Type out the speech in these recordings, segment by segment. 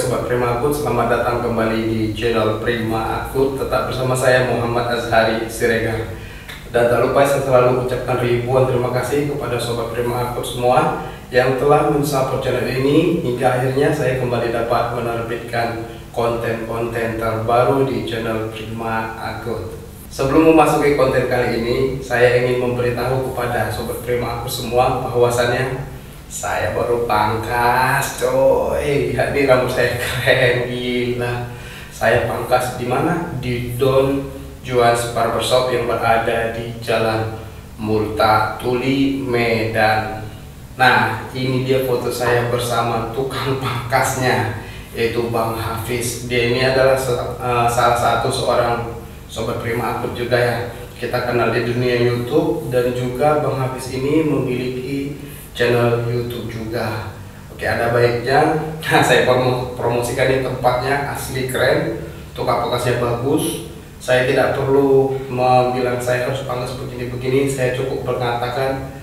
Sobat Prima Akut, selamat datang kembali di channel Prima Akut. Tetap bersama saya Muhammad Azhari Siregar. Dan tak lupa saya selalu ucapkan ribuan terima kasih kepada Sobat Prima Akut semua yang telah mensupport channel ini hingga akhirnya saya kembali dapat menerbitkan konten-konten terbaru di channel Prima Akut. Sebelum memasuki konten kali ini, saya ingin memberitahu kepada Sobat Prima Akut semua bahwasannya saya baru pangkas, coy. Lihat nih rambut saya keren, gila. Saya pangkas di mana? Di Don Juans Barbershop yang berada di Jalan Multa Tuli, Medan. Nah, ini dia foto saya bersama tukang pangkasnya, yaitu Bang Hafiz. Dia ini adalah salah satu seorang Sobat Prima Akut juga ya. Kita kenal di dunia YouTube, dan juga Bang Hafiz ini memiliki channel YouTube juga. Oke, ada baiknya saya promosikan di tempatnya, asli keren, tukang pangkasnya bagus. Saya tidak perlu bilang saya harus pangkas begini-begini, saya cukup mengatakan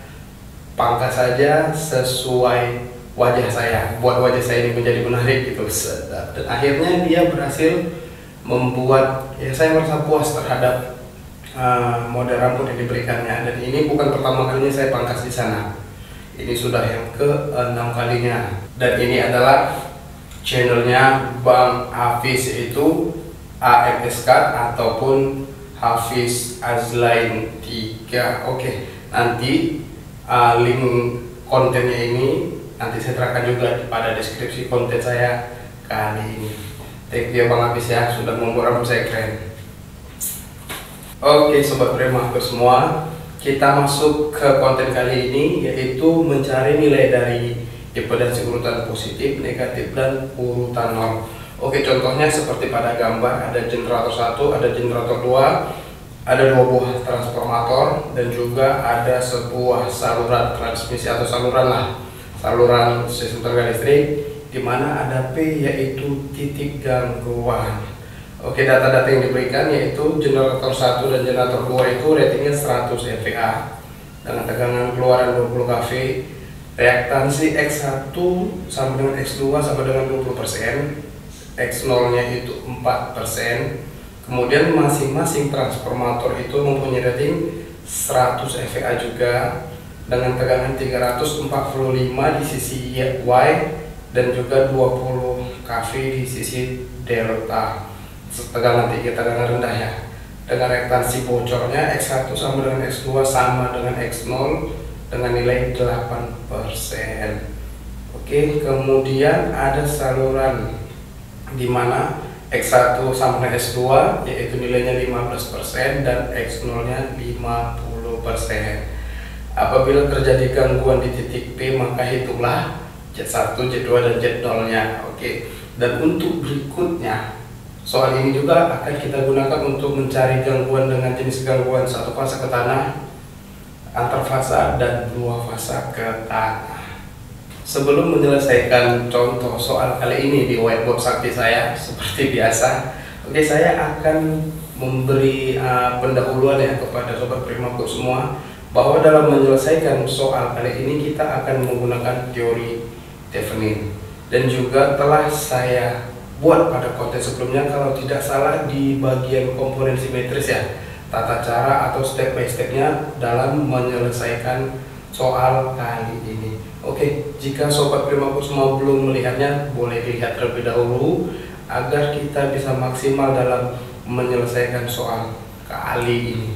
pangkas saja sesuai wajah saya, buat wajah saya ini menjadi menarik gitu. Dan akhirnya dia berhasil membuat ya saya merasa puas terhadap model rambut yang diberikannya. Dan ini bukan pertama kalinya saya pangkas di sana. Ini sudah yang ke-6 kalinya. Dan ini adalah channelnya Bang Hafiz, itu AMSK ataupun Hafiz Azlain 3. Oke, nanti link kontennya ini nanti saya serahkan juga pada deskripsi konten saya kali ini. Thank you Bang Hafiz ya, sudah membuat rambut saya keren. Oke Sobat Prima Akut semua, kita masuk ke konten kali ini, yaitu mencari nilai dari impedansi urutan positif, negatif, dan urutan nol. Oke, contohnya seperti pada gambar, ada generator 1, ada generator 2, ada 2 buah transformator, dan juga ada sebuah saluran transmisi atau saluran sistem tenaga listrik, di mana ada P, yaitu titik gangguan. Oke, data-data yang diberikan yaitu generator 1 dan generator 2 itu ratingnya 100 MVA dengan tegangan keluaran 20 kV. Reaktansi X1 sama dengan X2 sama dengan 20%, X0 nya itu 4%. Kemudian masing-masing transformator itu mempunyai rating 100 MVA juga dengan tegangan 345 di sisi Y dan juga 20 kV di sisi delta. Tegangan tinggi, tegangan rendah ya. Dengan reaktansi bocornya X1 sama dengan X2 sama dengan X0 dengan nilai 8%. Oke, kemudian ada saluran di mana X1 sama dengan X2 yaitu nilainya 15% dan X0 nya 50%. Apabila terjadi gangguan di titik P, maka hitunglah Z1, Z2 dan Z0 nya. Oke, dan untuk berikutnya, soal ini juga akan kita gunakan untuk mencari gangguan dengan jenis gangguan satu fasa ke tanah, antar fasa, dan 2 fasa ke tanah. Sebelum menyelesaikan contoh soal kali ini di whiteboard sakti saya, seperti biasa, oke, saya akan memberi pendahuluan ya kepada Sobat Prima Akut semua, bahwa dalam menyelesaikan soal kali ini kita akan menggunakan teori Thevenin, dan juga telah saya buat pada konten sebelumnya kalau tidak salah di bagian komponen simetris ya, tata cara atau step by stepnya dalam menyelesaikan soal kali ini. Oke, jika Sobat Prima Akut semua belum melihatnya, boleh dilihat terlebih dahulu agar kita bisa maksimal dalam menyelesaikan soal kali ini.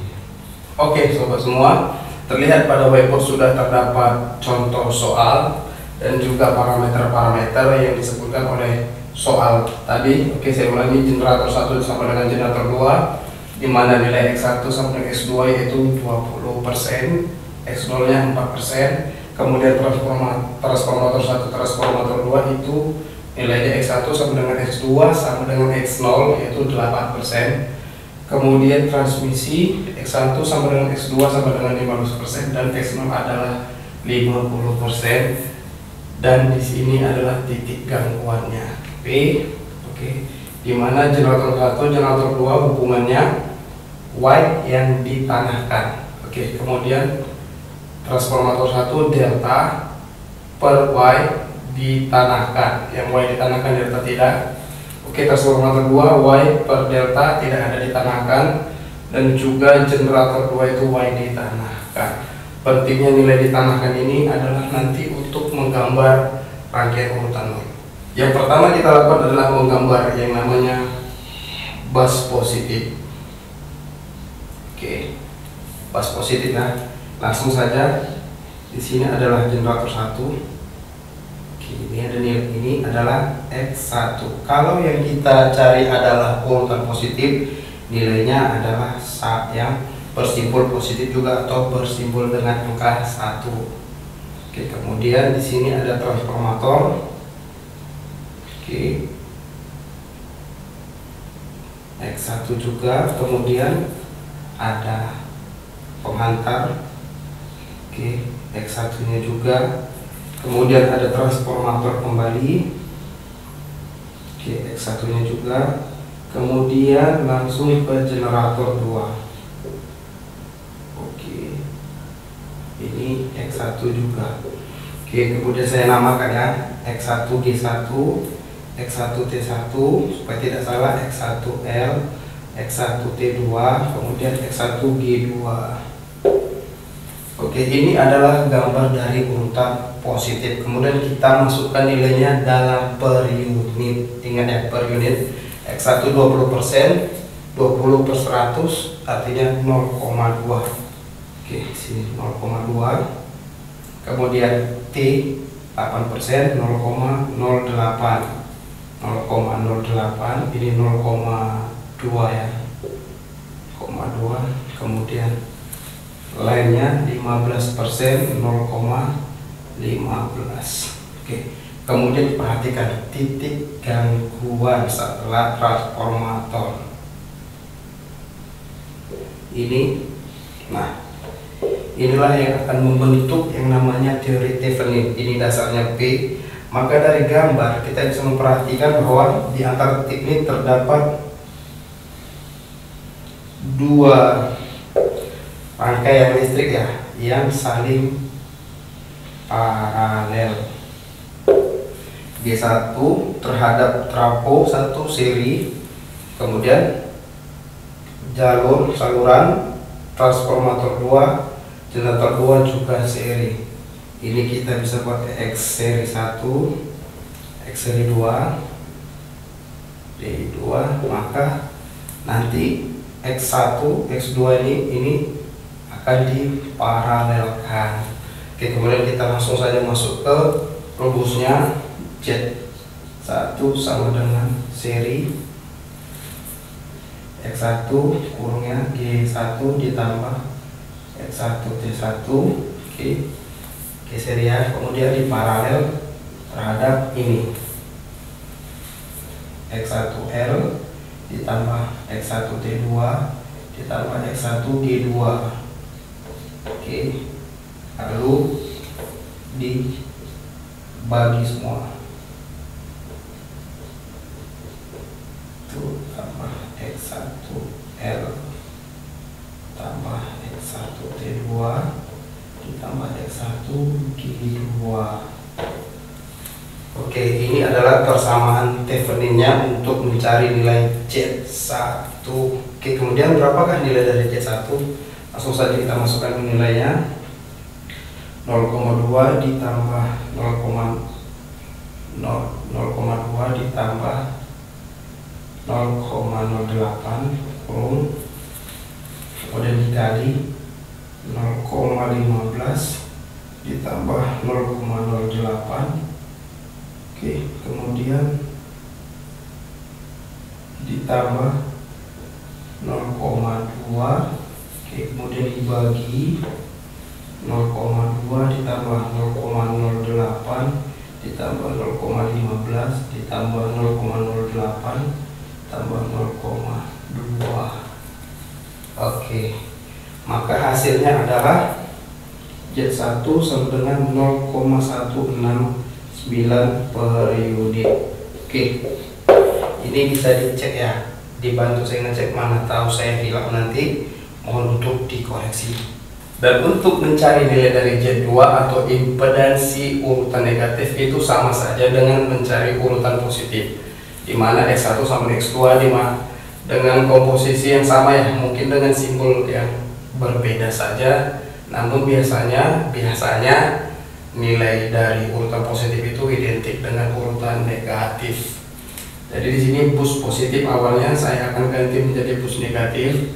Oke Sobat semua, terlihat pada whiteboard sudah terdapat contoh soal dan juga parameter-parameter yang disebutkan oleh soal tadi. Oke, saya ulangi, generator 1 sama dengan generator 2, di mana nilai X1 sama dengan X2 yaitu 20%, X0 nya 4%. Kemudian transformator 1, transformator 2 itu nilainya X1 sama dengan X2 sama dengan X0 yaitu 8%. Kemudian transmisi X1 sama dengan X2 sama dengan 15% dan X0 adalah 50%. Dan di sini adalah titik gangguannya P. Oke, di mana generator 1, generator 2 hubungannya Y yang ditanahkan. Oke, kemudian transformator 1 delta per Y ditanahkan. Yang Y ditanahkan, delta tidak. Oke, transformator 2 Y per delta tidak ada ditanahkan, dan juga generator 2 itu Y ditanahkan. Pentingnya nilai ditanahkan ini adalah nanti untuk menggambar rangkaian urutan nol. Yang pertama kita lakukan adalah menggambar yang namanya bus positif. Oke, bus positif ya. Langsung saja, di sini adalah generator 1. Ini ada nilai, ini adalah X1. Kalau yang kita cari adalah urutan positif, nilainya adalah yang bersimbol positif juga atau bersimbol dengan angka 1. Oke, kemudian di sini ada transformator. Oke, X1 juga, kemudian ada penghantar. Oke, X1 nya juga, kemudian ada transformator kembali. Oke, X1 nya juga, kemudian langsung ke generator 2. Oke, ini X1 juga. Oke, kemudian saya namakan ya, X1 G1, X1 T1, supaya tidak salah, X1L, X1 T2, kemudian X1 G2. Oke, ini adalah gambar dari urutan positif. Kemudian kita masukkan nilainya dalam per unit. Ingat ya, per unit. X1 20%, 20/100 artinya 0,2. Oke, sini 0,2. Kemudian T 8%, 0,08. 0,08, ini 0,2 ya. 0,2. Kemudian lainnya 15%, 0,15. Oke, kemudian diperhatikan titik gangguan setelah transformator ini. Nah, inilah yang akan membentuk yang namanya teori Thevenin. Ini dasarnya P. Maka dari gambar kita bisa memperhatikan bahwa di antara titik ini terdapat dua rangkaian listrik ya, yang saling paralel. G1 terhadap trafo 1 seri, kemudian jalur saluran transformator 2, generator 2 juga seri. Ini kita bisa pakai X seri 1, X seri 2, D2, maka nanti X1, X2 ini akan diparalelkan. Oke, kemudian kita langsung saja masuk ke rumusnya. Z1 sama dengan seri X1 kurungnya G1 ditambah X1 T1. Oke, seri ya. Kemudian diparalel terhadap ini X1L ditambah X1 T2 ditambah X1 G2. Oke, lalu dibagi semua. Itu tambah X1L tambah X1 T2 ditambah X1 G2. Oke, ini adalah persamaan Theveninnya untuk mencari nilai Z1. Oke, kemudian berapakah nilai dari Z1? Langsung saja kita masukkan nilainya. 0,2 ditambah 0,2 ditambah 0,08 kurung, kemudian dikali 0,15 ditambah 0,08. Oke, kemudian ditambah 0,2. Oke, kemudian dibagi 0,2 ditambah 0,08 ditambah 0,15 ditambah 0,08 tambah 0,2. Oke, maka hasilnya adalah Z1 sama dengan 0,169 per unit. Oke, ini bisa dicek ya, dibantu saya ngecek, mana tahu saya hilang nanti, mohon untuk dikoreksi. Dan untuk mencari nilai dari Z2 atau impedansi urutan negatif itu sama saja dengan mencari urutan positif, di mana X1 sama X2 dengan komposisi yang sama ya, mungkin dengan simbol yang berbeda saja, namun biasanya nilai dari urutan positif itu identik dengan urutan negatif. Jadi di sini bus positif awalnya saya akan ganti menjadi bus negatif.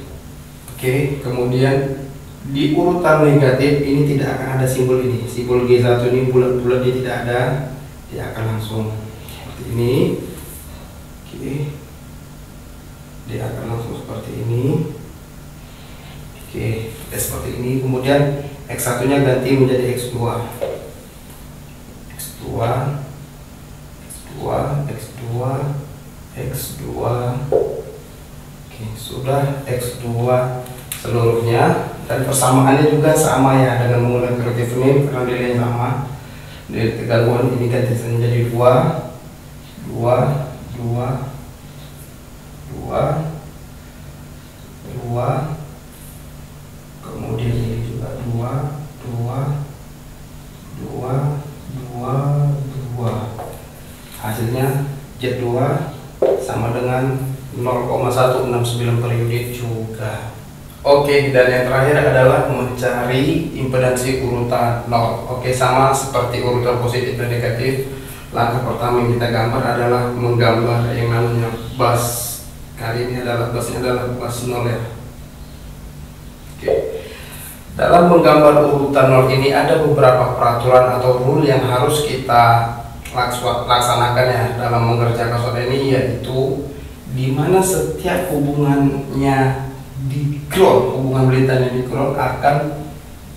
Oke, kemudian di urutan negatif ini tidak akan ada simbol ini, simbol G1 ini bulat-bulat, dia tidak ada, dia akan langsung seperti ini. Oke, dia akan langsung seperti ini. Oke, seperti ini. Kemudian X1 nya ganti menjadi X2, X2, X2, X2, X2. Oke, sudah X2 seluruhnya, dan persamaannya juga sama ya, dengan menggunakan corrective name karena nilainya sama. Nilai kegangguan ini ganti menjadi 2, 2, 2, 2, 2, kemudian ini juga 2, 2, 2, 2, 2. Hasilnya Z2 sama dengan 0,169 per unit juga. Oke, dan yang terakhir adalah mencari impedansi urutan 0. Oke, sama seperti urutan positif dan negatif. Langkah pertama yang kita gambar adalah menggambar yang namanya bus. Kali ini adalah busnya adalah bus 0 ya. Oke. Dalam menggambar urutan 0 ini ada beberapa peraturan atau rule yang harus kita laksanakan ya dalam mengerjakan soal ini, yaitu di mana setiap hubungannya di ground, hubungan belitannya di ground akan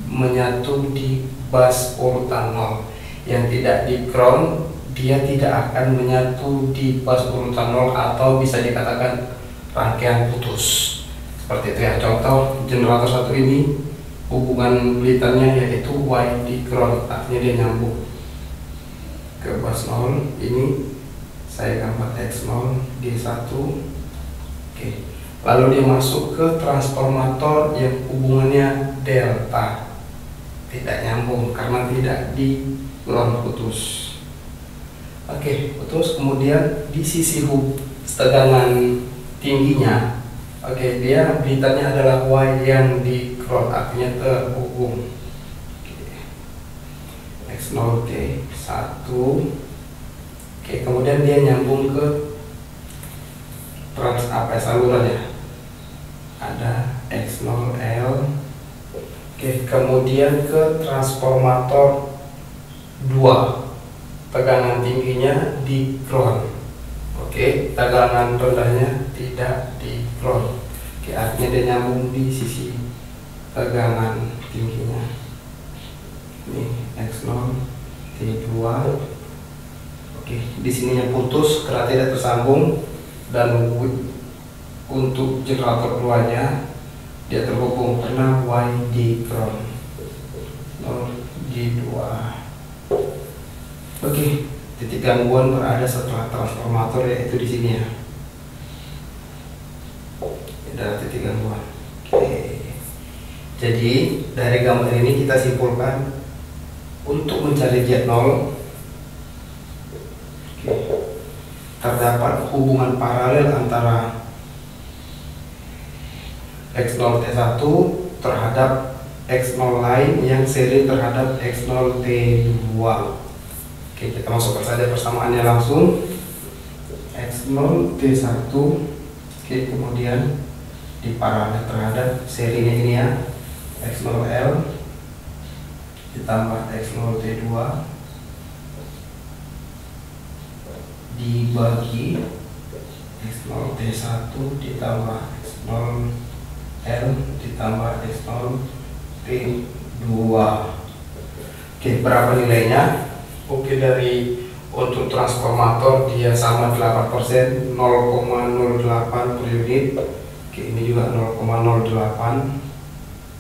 menyatu di bus urutan 0. Yang tidak di ground, dia tidak akan menyatu di bus urutan 0 atau bisa dikatakan rangkaian putus. Seperti itu ya. Contoh generator 1 ini hubungan belitannya yaitu Y di ground, artinya dia nyambung ke bus 0. Ini saya gambar X0 G1. Oke. Lalu dia masuk ke transformator yang hubungannya delta, tidak nyambung karena tidak di ground, putus. Oke, putus. Kemudian di sisi tegangan tingginya, oke, dia belitannya adalah Y yang di ground, artinya terhubung. X0 T1. Oke, kemudian dia nyambung ke salurannya. Ada X0L. Oke, kemudian ke transformator 2. Tegangan tingginya di ground. Oke, tegangan rendahnya tidak di ground. Oke, artinya dia nyambung di sisi tegangan tingginya. Ini X0 T2. Oke, di sininya putus karena tidak tersambung, dan untuk generator 2-nya dia terhubung karena Y di ground, 0 di 2. Oke, titik gangguan berada setelah transformator, yaitu di sini ya. Ada titik gangguan. Oke. Jadi dari gambar ini kita simpulkan untuk mencari Z0, terdapat hubungan paralel antara X0 T1 terhadap X0 lain yang seri terhadap X0 T2. Oke, kita masukkan saja persamaannya langsung. X0 T1, oke, kemudian diparalel terhadap serinya ini ya, X0L ditambah X0 T2 dibagi X0 T1 ditambah X0 L ditambah X0 T2. Oke, berapa nilainya? Oke, dari untuk transformator dia sama 8%, 0,08 per unit. Oke, ini juga 0,08.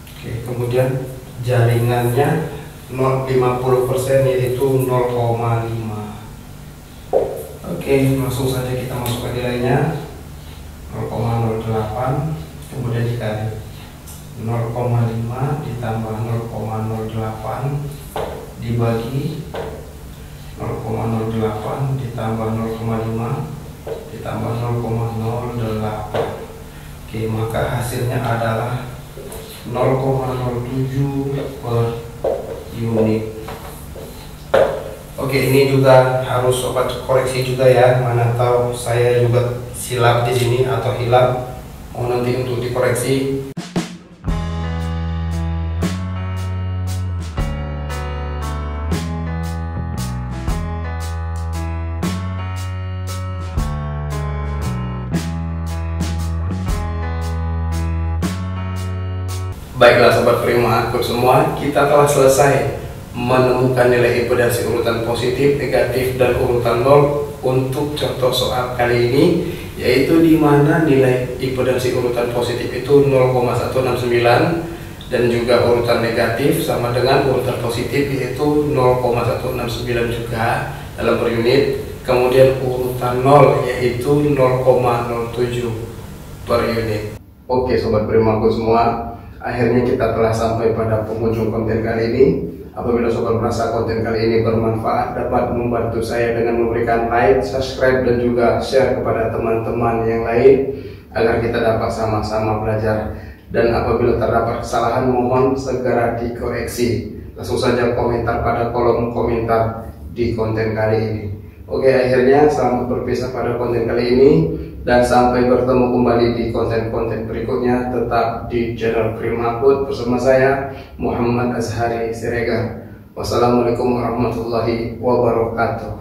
Oke, kemudian jaringannya 50%, yaitu 0,5. Oke, langsung saja kita masukkan nilainya 0,08, kemudian dikali 0,5 ditambah 0,08 dibagi 0,08 ditambah 0,5 ditambah 0,08. Oke, maka hasilnya adalah 0,07 per unit. Oke, ini juga harus sobat koreksi juga ya, mana tahu saya juga silap di sini atau hilap, mau nanti untuk dikoreksi. Baiklah sobat Prima Akut semua, kita telah selesai menemukan nilai impedansi urutan positif, negatif, dan urutan 0 untuk contoh soal kali ini, yaitu di mana nilai impedansi urutan positif itu 0,169 dan juga urutan negatif sama dengan urutan positif yaitu 0,169 juga dalam per unit. Kemudian urutan 0 yaitu 0,07 per unit. Oke sobat Prima Akut semua, akhirnya kita telah sampai pada penghujung konten kali ini. Apabila sobat merasa konten kali ini bermanfaat, dapat membantu saya dengan memberikan like, subscribe, dan juga share kepada teman-teman yang lain agar kita dapat sama-sama belajar. Dan apabila terdapat kesalahan, mohon segera dikoreksi. Langsung saja komentar pada kolom komentar di konten kali ini. Oke, akhirnya selamat berpisah pada konten kali ini. Dan sampai bertemu kembali di konten-konten berikutnya, tetap di channel Prima Akut bersama saya Muhammad Azhari Siregar. Wassalamualaikum warahmatullahi wabarakatuh.